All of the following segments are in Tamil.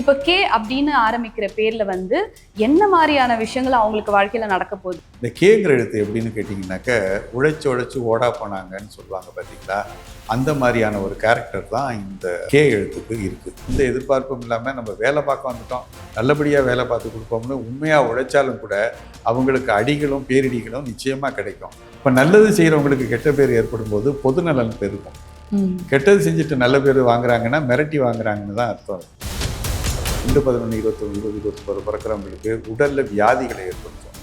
இப்போ கே அப்படின்னு ஆரம்பிக்கிற பேர்ல வந்து என்ன மாதிரியான விஷயங்கள் அவங்களுக்கு வாழ்க்கையில நடக்க போகுது? இந்த கேங்கிற எழுத்து எப்படின்னு கேட்டிங்கனாக்க உழைச்சு ஓடா போனாங்கன்னு சொல்லுவாங்க பார்த்தீங்களா, அந்த மாதிரியான ஒரு கேரக்டர் தான் இந்த கே எழுத்துக்கு இருக்குது. இந்த எதிர்பார்ப்பும் இல்லாமல் நம்ம வேலை பார்க்க வந்துட்டோம், நல்லபடியாக வேலை பார்த்து கொடுப்போம்னு உண்மையாக உழைச்சாலும் கூட அவங்களுக்கு அடிகளும் பேரிடிகளும் நிச்சயமாக கிடைக்கும். இப்போ நல்லது செய்கிறவங்களுக்கு கெட்ட பேர் ஏற்படும் போது பொதுநலன் பெருகும். கெட்டது செஞ்சுட்டு நல்ல பேர் வாங்குறாங்கன்னா மிரட்டி வாங்குறாங்கன்னு தான் அர்த்தம். 2, 11, 21, 20, 21 பிறக்கிறவங்களுக்கு உடலில் வியாதிகளை ஏற்படுத்தும்.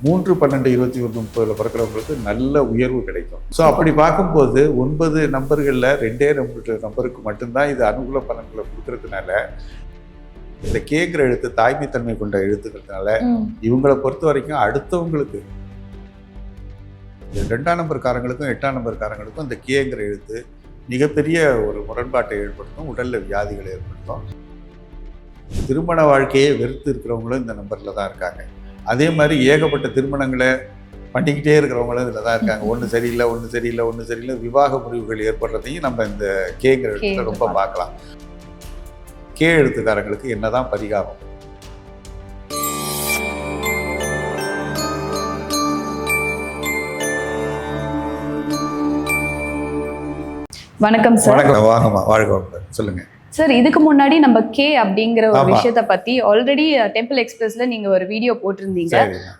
3, 12, 21, 30 பிறக்கிறவங்களுக்கு நல்ல உயர்வு கிடைக்கும். ஸோ அப்படி பார்க்கும்போது 9 நம்பர்களில் 2 நம்பருக்கு மட்டும்தான் இது அனுகூல பலன்களை கொடுக்கறதுனால, இந்த கேங்கிற எழுத்து தாய்மைத்தன்மை கொண்ட எழுத்துக்கிறதுனால இவங்களை பொறுத்த வரைக்கும் அடுத்தவங்களுக்கு 2ஆம் நம்பர்காரங்களுக்கும் 8ஆம் நம்பர்காரங்களுக்கும் இந்த கேங்கிற எழுத்து மிகப்பெரிய ஒரு முரண்பாட்டை ஏற்படுத்தும், உடலில் வியாதிகளை ஏற்படுத்தும். திருமண வாழ்க்கையை வெறுத்து இருக்கிறவங்களும் இந்த நம்பரில் தான் இருக்காங்க. அதே மாதிரி ஏகப்பட்ட திருமணங்களை பண்ணிக்கிட்டே இருக்கிறவங்களும் இதில் தான் இருக்காங்க. ஒன்று சரியில்லை விவாக முடிவுகள் ஏற்படுறதையும் நம்ம இந்த கேங்கிற எழுத்துல ரொம்ப பார்க்கலாம். கே எழுத்துக்காரங்களுக்கு என்னதான் பரிகாரம்? வணக்கம் சார். வணக்கம். வாங்கம்மா, வாழ்க. சொல்லுங்க சார். இதுக்கு முன்னாடி நம்ம கே அப்படிங்கிற ஒரு விஷயத்த பத்தி ஆல்ரெடி டெம்பிள் எக்ஸ்பிரஸ்ல நீங்க ஒரு வீடியோ போட்டிருந்தீங்க.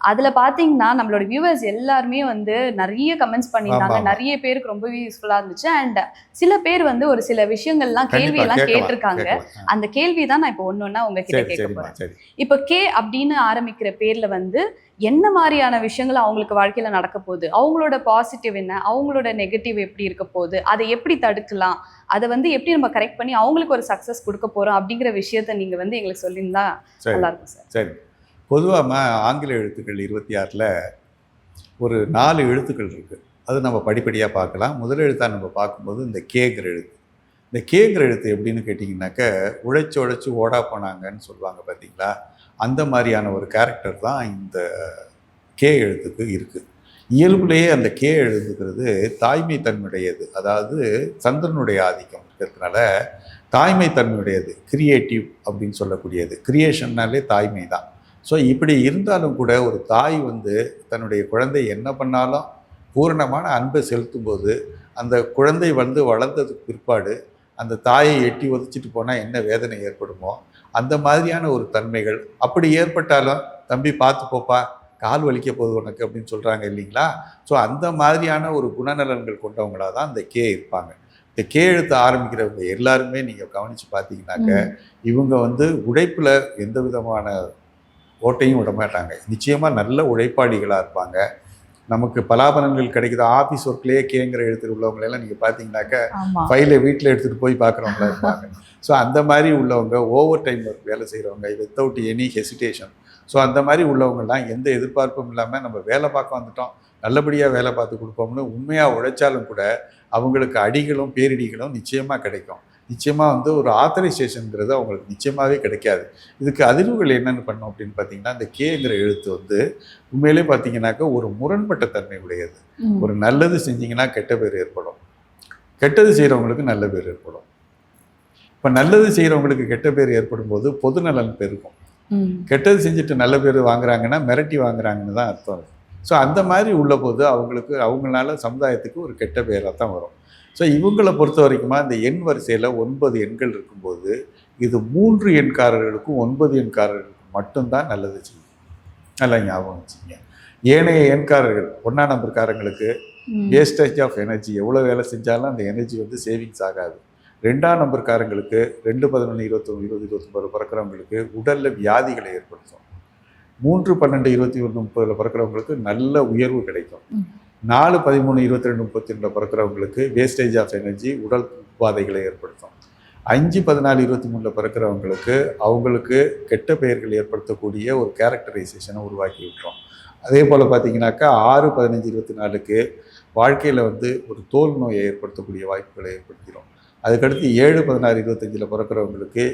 அதுல பாத்தீங்கன்னா நம்மளோட வியூவர்ஸ் எல்லாருமே வந்து நிறைய கமெண்ட்ஸ் பண்ணியிருந்தாங்க. நிறைய பேருக்கு ரொம்ப யூஸ்ஃபுல்லா இருந்துச்சு. அண்ட் சில பேர் வந்து ஒரு சில விஷயங்கள்லாம் கேள்வி எல்லாம் கேட்டிருக்காங்க. அந்த கேள்வி தான் நான் இப்போ ஒன்னொன்னா உங்ககிட்ட கேட்க போறேன். இப்போ கே அப்படின்னு ஆரம்பிக்கிற பேர்ல வந்து என்ன மாதிரியான விஷயங்கள் அவங்களுக்கு வாழ்க்கையில நடக்க போகுது, அவங்களோட பாசிட்டிவ் என்ன, அவங்களோட நெகட்டிவ் எப்படி இருக்க போகுது, அதை எப்படி தடுக்கலாம், அதை வந்து எப்படி நம்ம கரெக்ட் பண்ணி அவங்களுக்கு ஒரு சக்ஸஸ் கொடுக்க போறோம் அப்படிங்கிற விஷயத்த நீங்க வந்து எங்களுக்கு சொல்லியிருந்தா நல்லா இருக்கும் சார். சரி, பொதுவாக ஆங்கில எழுத்துக்கள் 26ல் ஒரு 4 எழுத்துக்கள் இருக்கு. அது நம்ம படிப்படியாக பார்க்கலாம். முதல் எழுத்தாக நம்ம பார்க்கும்போது இந்த கேங்கிற எழுத்து. இந்த கேங்கிற எழுத்து எப்படின்னு கேட்டிங்கனாக்க உழைச்சு ஓடா போனாங்கன்னு சொல்லுவாங்க பார்த்தீங்களா, அந்த மாதிரியான ஒரு கேரக்டர் தான் இந்த கே எழுத்துக்கு இருக்குது. இயல்புலேயே அந்த கே எழுதுகிறது தாய்மை தன்மையுடையது. அதாவது சந்திரனுடைய ஆதிக்கம் இருக்கிறதுனால தாய்மை தன்மையுடையது, கிரியேட்டிவ் அப்படின்னு சொல்லக்கூடியது. கிரியேஷன்னாலே தாய்மை தான். ஸோ இப்படி இருந்தாலும் கூட ஒரு தாய் வந்து தன்னுடைய குழந்தை என்ன பண்ணாலும் பூரணமான அன்பை செலுத்தும் போது அந்த குழந்தை வந்து வளர்ந்ததுக்கு பிற்பாடு அந்த தாயை எட்டி உதச்சிட்டு போனால் என்ன வேதனை ஏற்படுமோ அந்த மாதிரியான ஒரு தன்மைகள். அப்படி ஏற்பட்டாலும் தம்பி பார்த்து போப்பா, கால் வலிக்க போகுது உனக்கு அப்படின்னு சொல்கிறாங்க இல்லைங்களா. ஸோ அந்த மாதிரியான ஒரு குணநலன்கள் கொண்டவங்களாக தான் இந்த கே இருப்பாங்க. இந்த கே எழுத்து ஆரம்பிக்கிறவங்க எல்லாருமே நீங்கள் கவனித்து பார்த்தீங்கன்னாக்க இவங்க வந்து உழைப்பில் எந்த விதமான ஓட்டையும் விட மாட்டாங்க. நிச்சயமாக நல்ல உழைப்பாளிகளாக இருப்பாங்க. நமக்கு பலாபலன்கள் கிடைக்குது. ஆஃபீஸ் ஒர்க்லேயே கேங்கிற எழுத்து உள்ளவங்களெல்லாம் நீங்கள் பார்த்தீங்கன்னாக்க ஃபைலை வீட்டில் எடுத்துகிட்டு போய் பார்க்குறவங்களா இருப்பாங்க. ஸோ அந்த மாதிரி உள்ளவங்க, ஓவர் டைம் ஒர்க் வேலை செய்கிறவங்க, வித்தவுட் எனி ஹெசிடேஷன். ஸோ அந்த மாதிரி உள்ளவங்கள்லாம் எந்த எதிர்பார்ப்பும் இல்லாமல் நம்ம வேலை பார்க்க வந்துட்டோம், நல்லபடியாக வேலை பார்த்து கொடுப்போம்னு உண்மையாக உழைச்சாலும் கூட அவங்களுக்கு அடிகளும் பேரிடிகளும் நிச்சயமாக கிடைக்கும். நிச்சயமாக வந்து ஒரு ஆத்தரைசேஷனுங்கிறது அவங்களுக்கு நிச்சயமாகவே கிடைக்காது. இதுக்கு அதிர்வுகள் என்னென்னு பண்ணோம் அப்படின்னு பார்த்தீங்கன்னா, இந்த கேங்கிற எழுத்து வந்து உண்மையிலே பார்த்தீங்கன்னாக்கா ஒரு முரண்பட்ட தன்மை உடையது. ஒரு நல்லது செஞ்சிங்கன்னா கெட்ட பேர் ஏற்படும், கெட்டது செய்கிறவங்களுக்கு நல்ல பேர் ஏற்படும். இப்போ நல்லது செய்கிறவங்களுக்கு கெட்ட பேர் ஏற்படும் போது பொதுநலன் பெருகும். கெட்டது செஞ்சுட்டு நல்ல பேர் வாங்குறாங்கன்னா மிரட்டி வாங்குறாங்கன்னு தான் அர்த்தம். ஸோ அந்த மாதிரி உள்ள போது அவங்களால சமுதாயத்துக்கு ஒரு கெட்ட பேராக தான் வரும். ஸோ இவங்களை பொறுத்த வரைக்குமா இந்த எண் வரிசையில் 9 எண்கள் இருக்கும்போது இது 3 எண்காரர்களுக்கும் 9 எண்காரர்களுக்கும் மட்டும்தான் நல்லது செய்யும். நல்லா ஞாபகம் வச்சுங்க. ஏனைய எண்காரர்கள் 1ஆம் நம்பர்காரங்களுக்கு வேஸ்டேஜ் ஆஃப் எனர்ஜி, எவ்வளோ வேலை செஞ்சாலும் அந்த எனர்ஜி வந்து சேவிங்ஸ் ஆகாது. 2ஆம் நம்பர்காரங்களுக்கு 2, 11, 21, 20, 21 பிறக்கிறவங்களுக்கு உடலில் வியாதிகளை ஏற்படுத்தும். 3, 12, 21, 30 பிறக்கிறவங்களுக்கு நல்ல உயர்வு கிடைக்கும். 4, 13, 22, 32 பிறக்கிறவங்களுக்கு வேஸ்டேஜ் ஆஃப் எனர்ஜி, உடல் உபாதைகளை ஏற்படுத்தும். 5, 14, 23 பிறக்கிறவங்களுக்கு அவங்களுக்கு கெட்ட பெயர்கள் ஏற்படுத்தக்கூடிய ஒரு கேரக்டரைசேஷனை உருவாக்கி விட்டுரும். அதே போல் பார்த்தீங்கன்னாக்கா 6, 15, 24க்கு வாழ்க்கையில் வந்து ஒரு தோல் நோயை ஏற்படுத்தக்கூடிய வாய்ப்புகளை ஏற்படுத்திடும். அதுக்கடுத்து 7, 16, 25 பிறக்கிறவங்களுக்கு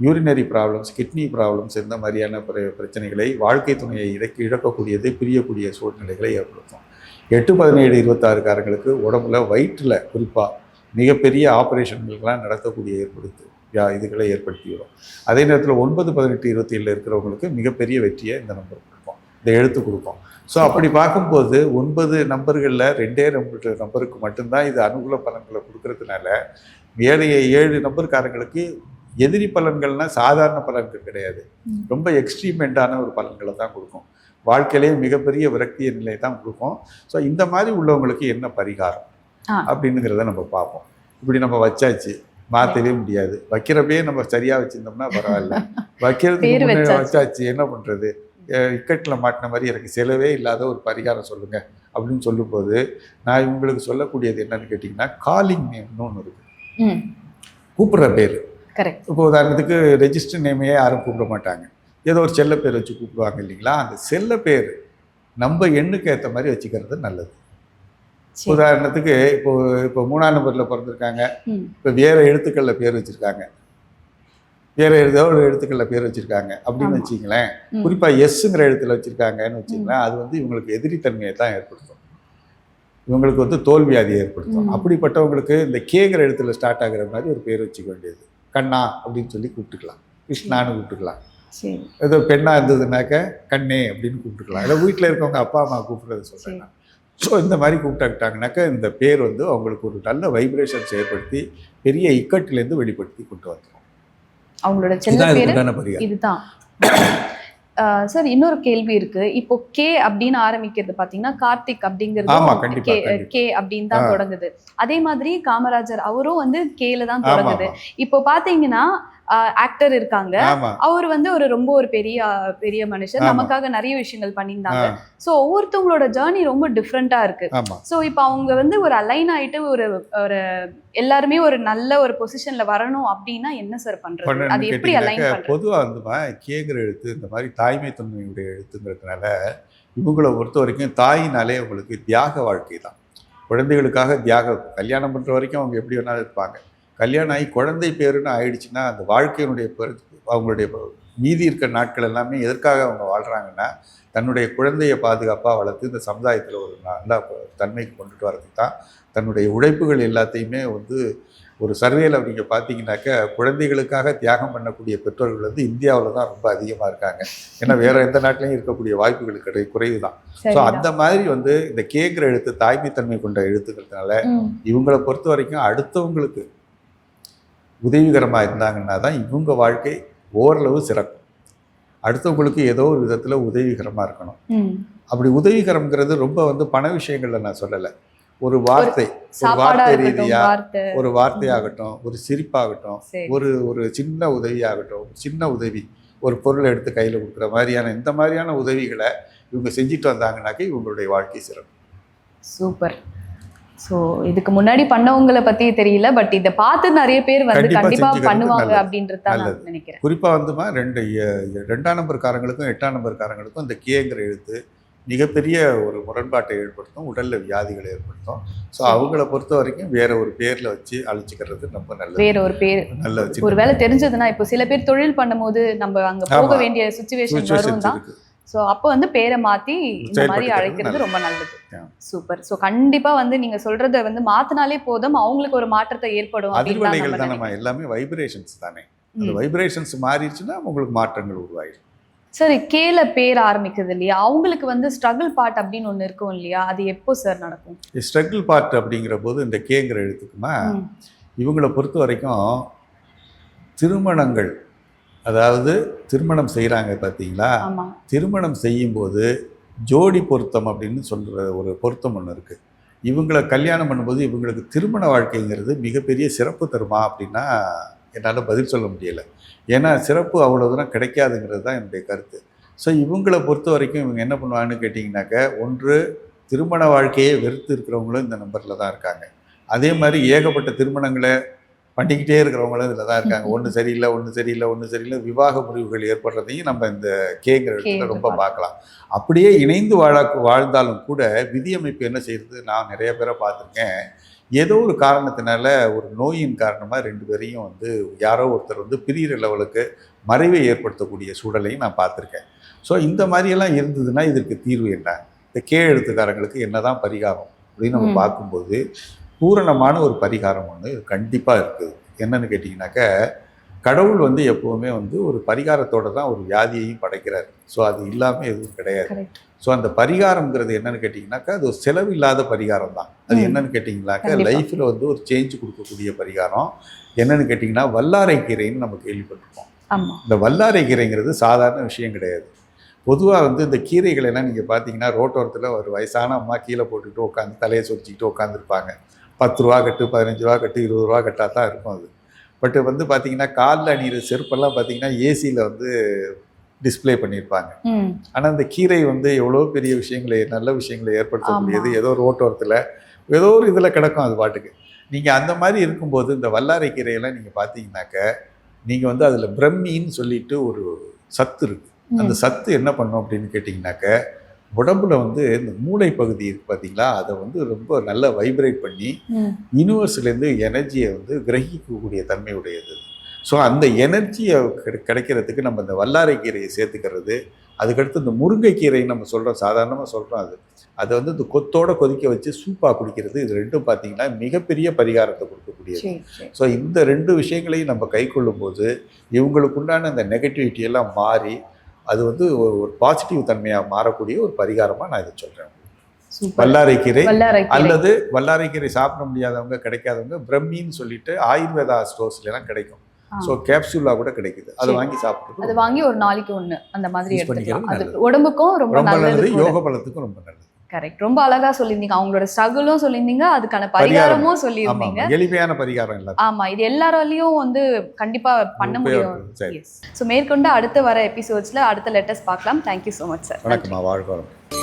யூரினரி ப்ராப்ளம்ஸ், கிட்னி ப்ராப்ளம்ஸ், இந்த மாதிரியான பிரச்சனைகளை, வாழ்க்கை துணையை இழக்கக்கூடியது, பிரியக்கூடிய சூழ்நிலைகளை ஏற்படுத்தும். 8, 17, 26 காரங்களுக்கு உடம்புல வயிற்றில் குறிப்பாக மிகப்பெரிய ஆப்ரேஷன்களுக்கெல்லாம் நடத்தக்கூடிய இதுகளை ஏற்படுத்தி வரும். அதே நேரத்தில் 9, 18, 27 இருக்கிறவங்களுக்கு மிகப்பெரிய வெற்றியை இந்த நம்பர் கொடுப்போம், இந்த எழுத்து கொடுப்போம். ஸோ அப்படி பார்க்கும்போது 9 நம்பர்களில் 2 நம்பருக்கு மட்டும்தான் இது அனுகூல பலன்களை கொடுக்கறதுனால 7 நம்பர்காரங்களுக்கு எதிரி பலன்கள்னால் சாதாரண பலன்கள் கிடையாது, ரொம்ப எக்ஸ்ட்ரீமெண்டான ஒரு பலன்களை தான் கொடுக்கும். வாழ்க்கையிலே மிகப்பெரிய விரக்திய நிலையை தான் கொடுக்கும். ஸோ இந்த மாதிரி உள்ளவங்களுக்கு என்ன பரிகாரம் அப்படின்னுங்கிறத நம்ம பார்ப்போம். இப்படி நம்ம வச்சாச்சு, மாற்றவே முடியாது. வைக்கிறப்பே நம்ம சரியாக வச்சுருந்தோம்னா பரவாயில்ல, வைக்கிறதுக்கு முன்னாடி வச்சாச்சு என்ன பண்ணுறது, இக்கட்டில் மாட்டின மாதிரி எனக்கு செலவே இல்லாத ஒரு பரிகாரம் சொல்லுங்கள் அப்படின்னு சொல்லும்போது நான் இவங்களுக்கு சொல்லக்கூடியது என்னன்னு கேட்டிங்கன்னா, காலிங் நேம்னு ஒன்று இருக்குது, கூப்பிட்ற பேர். இப்போ உதாரணத்துக்கு ரெஜிஸ்டர் நேமையே யாரும் கூப்பிட மாட்டாங்க, ஏதோ ஒரு செல்ல பேர் வச்சு கூப்பிடுவாங்க இல்லைங்களா. அந்த செல்ல பேர் நம்ம எண்ணுக்கு ஏற்ற மாதிரி வச்சுக்கிறது நல்லது. உதாரணத்துக்கு இப்போ 3ஆம் நம்பரில் பிறந்திருக்காங்க, இப்போ வேறு எழுத்துக்களில் பேர் வச்சுருக்காங்க, வேறு ஏதோ ஒரு எழுத்துக்களில் பேர் வச்சுருக்காங்க அப்படின்னு வச்சிங்களேன். குறிப்பாக எஸ்ஸுங்கிற எழுத்துல வச்சுருக்காங்கன்னு வச்சிங்களேன், அது வந்து இவங்களுக்கு எதிரித்தன்மையை தான் ஏற்படுத்தும், இவங்களுக்கு வந்து தோல்வியாதியை ஏற்படுத்தும். அப்படிப்பட்டவங்களுக்கு இந்த கேங்கிற எழுத்துல ஸ்டார்ட் ஆகிற மாதிரி ஒரு பேர் வச்சுக்க வேண்டியது. கண்ணா அப்படின்னு சொல்லி கூப்பிட்டுக்கலாம், கிருஷ்ணான்னு கூப்பிட்டுக்கலாம். ஏதோ பெண்ணாக இருந்ததுனாக்க கண்ணே அப்படின்னு கூப்பிட்டுக்கலாம். ஏதோ வீட்டில் இருக்கவங்க அப்பா அம்மா கூப்பிட்றது சொல்கிறேன். ஸோ இந்த மாதிரி கூப்பிட்டாக்கிட்டாங்கனாக்கா இந்த பேர் வந்து அவங்களுக்கு ஒரு நல்ல வைப்ரேஷன்ஸ் ஏற்படுத்தி பெரிய இக்கட்டிலேருந்து வெளிப்படுத்தி கொண்டு வந்துடும். அவங்களோட செல்ல பேர் இதுதான். சார் இன்னொரு கேள்வி இருக்கு. இப்போ கே அப்படின்னு ஆரம்பிக்கிறது பாத்தீங்கன்னா கார்த்திக் அப்படிங்கிறது கே அப்படின்னு தான் தொடங்குது. அதே மாதிரி காமராஜர் அவரும் வந்து கேல தான் தொடங்குது. இப்போ பாத்தீங்கன்னா ஆக்டர் இருக்காங்க, அவர் வந்து ரொம்ப ஒரு பெரிய மனுஷர், நமக்காக நிறைய விஷயங்கள் பண்ணியிருந்தாங்க. ஸோ ஒவ்வொருத்தவங்களோட ஜேர்னி ரொம்ப டிஃப்ரெண்டா இருக்கு. ஸோ இப்போ அவங்க வந்து ஒரு அலைன் ஆயிட்டு ஒரு எல்லாருமே ஒரு நல்ல ஒரு பொசிஷன்ல வரணும் அப்படின்னா என்ன சார் பண்றது, அது எப்படி அலைன் பண்றது? பொதுவாக வந்து கேங்கிற எழுத்து இந்த மாதிரி தாய்மை தன்மையுடைய எழுத்துங்கிறதுனால இவங்களை பொறுத்த வரைக்கும் தாயினாலே அவங்களுக்கு தியாக வாழ்க்கை தான். குழந்தைகளுக்காக கல்யாணம் பண்ற வரைக்கும் அவங்க எப்படி வேணாலும் இருப்பாங்க. கல்யாணம் ஆகி குழந்தை பேருன்னு ஆயிடுச்சுன்னா அந்த வாழ்க்கையினுடைய அவங்களுடைய மீதி இருக்கிற நாட்கள் எல்லாமே எதற்காக அவங்க வாழ்கிறாங்கன்னா, தன்னுடைய குழந்தையை பாதுகாப்பாக வளர்த்து இந்த சமுதாயத்தில் ஒரு நல்ல தன்மைக்கு கொண்டுட்டு வரதுக்கு தான். தன்னுடைய உழைப்புகள் எல்லாத்தையுமே வந்து ஒரு சர்வேல நீங்கள் பார்த்தீங்கன்னாக்க குழந்தைகளுக்காக தியாகம் பண்ணக்கூடிய பெற்றோர்கள் வந்து இந்தியாவில் தான் ரொம்ப அதிகமாக இருக்காங்க. ஏன்னா வேறு எந்த நாட்டிலையும் இருக்கக்கூடிய வாய்ப்புகள் குறைவு தான். ஸோ அந்த மாதிரி வந்து இந்த கேங்கிற எழுத்து தாய்மைத்தன்மை கொண்ட எழுத்துக்கிறதுனால இவங்களை பொறுத்த வரைக்கும் அடுத்தவங்களுக்கு உதவிகரமாக இருந்தாங்கன்னா தான் இவங்க வாழ்க்கை ஓரளவு சிறக்கும். அடுத்தவங்களுக்கு ஏதோ ஒரு விதத்தில் உதவிகரமாக இருக்கணும். அப்படி உதவிகரம்ங்கிறது ரொம்ப வந்து பண விஷயங்களில் நான் சொல்லலை, ஒரு வார்த்தை ரீதியாக ஒரு வார்த்தையாகட்டும், ஒரு சிரிப்பாகட்டும், ஒரு சின்ன உதவியாகட்டும், சின்ன உதவி ஒரு பொருளை எடுத்து கையில் கொடுக்குற மாதிரியான இந்த மாதிரியான உதவிகளை இவங்க செஞ்சுட்டு வந்தாங்கன்னாக்க இவங்களுடைய வாழ்க்கை சிறக்கும். சூப்பர். ஸோ இதுக்கு முன்னாடி பண்ணவங்களை பற்றி தெரியல, பட் இதை பார்த்து நிறைய பேர் வந்து கண்டிப்பாக பண்ணுவாங்க அப்படின்றது தான் நான் நினைக்கிறேன். குறிப்பாக வந்துமா 2ஆம் நம்பர்காரங்களுக்கும் 8ஆம் நம்பர்காரங்களுக்கும் இந்த கேங்கிற எழுத்து மிகப்பெரிய ஒரு முரண்பாட்டை ஏற்படுத்தும், உடலில் வியாதிகளை ஏற்படுத்தும். ஸோ அவங்கள பொறுத்த வரைக்கும் வேற ஒரு பேரில் வச்சு அழைச்சிக்கிறது ரொம்ப நல்லது. வேற ஒரு பேர் நல்ல ஒரு வேலை தெரிஞ்சதுன்னா, இப்போ சில பேர் தொழில் பண்ணும்போது நம்ம அங்கே போக வேண்டிய சுச்சுவேஷன் வரும் தான். ஸோ அப்போ வந்து பேரை மாற்றி இந்த மாதிரி அழைக்கிறது ரொம்ப நல்லது. சூப்பர். ஸோ கண்டிப்பாக வந்து நீங்கள் சொல்கிறத வந்து மாற்றினாலே போதும், அவங்களுக்கு ஒரு மாற்றத்தை ஏற்படும். அதிர்வலைகள் தான் நம்ம எல்லாமே வைப்ரேஷன்ஸ் தானே, அந்த வைப்ரேஷன்ஸ் மாறிடுச்சுன்னா உங்களுக்கு மாற்றங்கள் உருவாயிடும். சார் கேல பேர் ஆரம்பிக்கிறது இல்லையா, அவங்களுக்கு வந்து ஸ்ட்ரகிள் பார்ட் அப்படின்னு ஒன்று இருக்கும் இல்லையா, அது எப்போ சார் நடக்கும்? ஸ்ட்ரகிள் பார்ட் அப்படிங்கிற போது இந்த கேங்கிற எழுத்துக்குமா இவங்களை பொறுத்த வரைக்கும் திருமணங்கள், அதாவது திருமணம் செய்கிறாங்க பார்த்தீங்களா, திருமணம் செய்யும்போது ஜோடி பொருத்தம் அப்படின்னு சொல்கிற ஒரு பொருத்தம் ஒன்று இருக்குது. இவங்களை கல்யாணம் பண்ணும்போது இவங்களுக்கு திருமண வாழ்க்கைங்கிறது மிகப்பெரிய சிறப்பு தருமா அப்படின்னா என்னால் பதில் சொல்ல முடியலை. ஏன்னா சிறப்பு அவ்வளோ தூரம் கிடைக்காதுங்கிறது தான் என்னுடைய கருத்து. ஸோ இவங்களை பொறுத்த வரைக்கும் இவங்க என்ன பண்ணுவாங்கன்னு கேட்டிங்கனாக்க, ஒன்று திருமண வாழ்க்கையை வெறுத்து இருக்கிறவங்களும் இந்த நம்பரில் தான் இருக்காங்க. அதே மாதிரி ஏகப்பட்ட திருமணங்களை பண்ணிக்கிட்டே இருக்கிறவங்களும் இதில் தான் இருக்காங்க. ஒன்று சரியில்லை விவாக முறிவுகள் ஏற்படுறதையும் நம்ம இந்த கேங்கிற இடத்துல ரொம்ப பார்க்கலாம். அப்படியே இணைந்து வாழ்ந்தாலும் கூட விதியமைப்பு என்ன செய்யுது, நான் நிறைய பேரை பார்த்துருக்கேன், ஏதோ ஒரு காரணத்தினால ஒரு நோயின் காரணமாக 2 பேரையும் வந்து யாரோ ஒருத்தர் வந்து பிரிகிற லெவலுக்கு மறைவை ஏற்படுத்தக்கூடிய சூழலையும் நான் பார்த்துருக்கேன். ஸோ இந்த மாதிரியெல்லாம் இருந்ததுன்னா இதற்கு தீர்வு என்ன, இந்த கே எழுத்துக்காரங்களுக்கு என்ன தான் பரிகாரம் அப்படின்னு நம்ம பார்க்கும்போது, பூரணமான ஒரு பரிகாரம் ஒன்று கண்டிப்பாக இருக்குது. என்னன்னு கேட்டிங்கனாக்கா, கடவுள் வந்து எப்போவுமே வந்து ஒரு பரிகாரத்தோடு தான் ஒரு வியாதியையும் படைக்கிறார். ஸோ அது இல்லாமல் எதுவும் கிடையாது. ஸோ அந்த பரிகாரம்ங்கிறது என்னன்னு கேட்டிங்கனாக்கா, அது ஒரு செலவில்லாத பரிகாரம் தான். அது என்னன்னு கேட்டிங்கனாக்கா, லைஃப்பில் வந்து ஒரு சேஞ்ச் கொடுக்கக்கூடிய பரிகாரம். என்னன்னு கேட்டிங்கன்னா, வல்லாரை கீரைன்னு நம்ம கேள்விப்பட்டிருப்போம். இந்த வல்லாரை கீரைங்கிறது சாதாரண விஷயம் கிடையாது. பொதுவாக வந்து இந்த கீரைகள் எல்லாம் நீங்கள் பார்த்தீங்கன்னா, ரோட்டோரத்தில் ஒரு வயசான அம்மா கீழே போட்டுக்கிட்டு உட்காந்து தலையை சொரிச்சிக்கிட்டு உட்காந்துருப்பாங்க. 10 ரூபா கட்டு, 15 ரூபா கட்டு, 20 ரூபா கட்டாக தான் இருக்கும் அது. பட்டு வந்து பார்த்தீங்கன்னா, காலில் அணிகிற செருப்பெல்லாம் பார்த்தீங்கன்னா ஏசியில் வந்து டிஸ்பிளே பண்ணியிருப்பாங்க. ஆனால் இந்த கீரை வந்து எவ்வளோ பெரிய விஷயங்களை, நல்ல விஷயங்களை ஏற்படுத்தக்கூடியது. ஏதோ ரோட்டோரத்தில் ஏதோ ஒரு இதில் கிடக்கும் அது பாட்டுக்கு. நீங்கள் அந்த மாதிரி இருக்கும்போது இந்த வல்லாரை கீரையெல்லாம் நீங்கள் பார்த்தீங்கன்னாக்க, நீங்கள் வந்து அதில் பிரம்மின்னு சொல்லிட்டு ஒரு சத்து இருக்குது. அந்த சத்து என்ன பண்ணும் அப்படின்னு கேட்டிங்கனாக்க, உடம்புல வந்து இந்த மூளை பகுதி இருக்குது பார்த்தீங்களா, அதை வந்து ரொம்ப நல்லா வைப்ரேட் பண்ணி யூனிவர்ஸ்லேருந்து எனர்ஜியை வந்து கிரகிக்கக்கூடிய தன்மை உடையது. ஸோ அந்த எனர்ஜியை கிடைக்கிறதுக்கு நம்ம இந்த வல்லாரை கீரையை சேர்த்துக்கிறது. அதுக்கடுத்து இந்த முருங்கைக்கீரைன்னு நம்ம சொல்கிறோம், சாதாரணமாக சொல்கிறோம். அதை வந்து இந்த கொத்தோடு கொதிக்க வச்சு சூப்பாக குடிக்கிறது. இது ரெண்டும் பார்த்தீங்கன்னா மிகப்பெரிய பரிகாரத்தை கொடுக்கக்கூடியது. ஸோ இந்த 2 விஷயங்களையும் நம்ம கை கொள்ளும்போது இவங்களுக்குண்டான அந்த நெகட்டிவிட்டியெல்லாம் மாறி அது வந்து ஒரு பாசிட்டிவ் தன்மையாக மாறக்கூடிய ஒரு பரிகாரமாக நான் இதை சொல்கிறேன். வல்லாரைக்கீரை அல்லது வல்லாரைக்கீரை சாப்பிட முடியாதவங்க, கிடைக்காதவங்க பிரம்மின்னு சொல்லிட்டு ஆயுர்வேதா ஸ்டோர்ஸ்லாம் கிடைக்கும். ஸோ கேப்சூலா கூட கிடைக்குது. அதை வாங்கி சாப்பிட்டு அது வாங்கி ஒரு நாளைக்கு ஒன்று அந்த மாதிரி எடுத்துக்கலாம். அது உடம்புக்கும் ரொம்ப நல்லது, யோக பலத்துக்கும் ரொம்ப நல்லது. கரெக்ட். ரொம்ப அழகா சொல்லியிருந்தீங்க. அவங்களோட ஸ்ட்ரகிளும் சொல்லியிருந்தீங்க, அதுக்கான பரிகாரமும் சொல்லியிருந்தீங்க. எளிமையான பரிகாரம் இல்லை. ஆமா, இது எல்லாராலையும் வந்து கண்டிப்பா பண்ண முடியும். ஸோ மேற்கொண்டு அடுத்து வர எபிசோட்ஸ்ல அடுத்த லெட்டர்ஸ் பார்க்கலாம். Thank you so much sir. வணக்கம்மா, வாழ்க வளமுடன்.